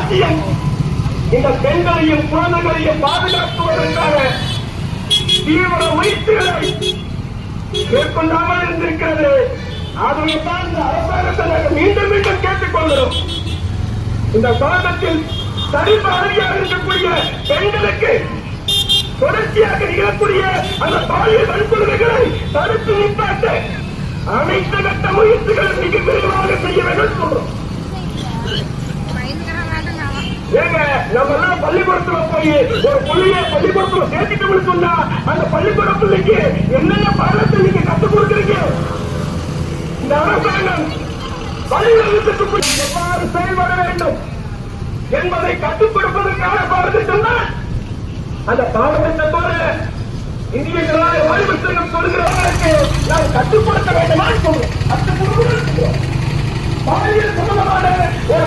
அவசியம். இந்த பெண்களையும் குழந்தைகளையும் பாதுகாக்குவதற்கான தீவிர முயற்சிகளை மேற்கொள்ளாமல் இருந்திருக்கிறது. ஆகவேதான் இந்த அரசாங்கத்தை நாங்கள் மீண்டும் மீண்டும் கேட்டுக் கொள்கிறோம். இந்த பாதத்தில் சரிபாதியாக இருக்கக்கூடிய பெண்களுக்கு தொடர்ச்சியாக நிகழக்கூடிய அந்த பாலியல் வன்கொடுமைகளை தடுத்து நிப்பாட்ட அனைத்து கட்ட முயற்சிகளும் மிக விரைவாக செய்ய வேண்டும் சொல்றோம். ஏங்க நம்ம எல்லாம் பள்ளிக்கூடத்துல போய் ஒரு புள்ளிய பள்ளிக்கூடத்துல சேர்த்துட்டு சொன்னா அந்த பள்ளிக்கூட பிள்ளைக்கு என்னென்ன பாடத்தை நீங்க கற்றுக் கொடுக்குறீங்க? இந்த அரசாங்கம் பள்ளிகளுக்கு எவ்வாறு செயல்பட வேண்டும் என்பதை கற்றுக் கொடுப்பதற்கான பாடத்திட்டம் தான். அந்த பாடத்திட்டத்தோடு இந்திய ஜனநாயக வாலிபர் சங்கம் சொல்கிறவர்களுக்கு நாம் கட்டுப்படுத்த வேண்டுமா சொல்றோம். பாலியல் சம்பந்தமான ஒரு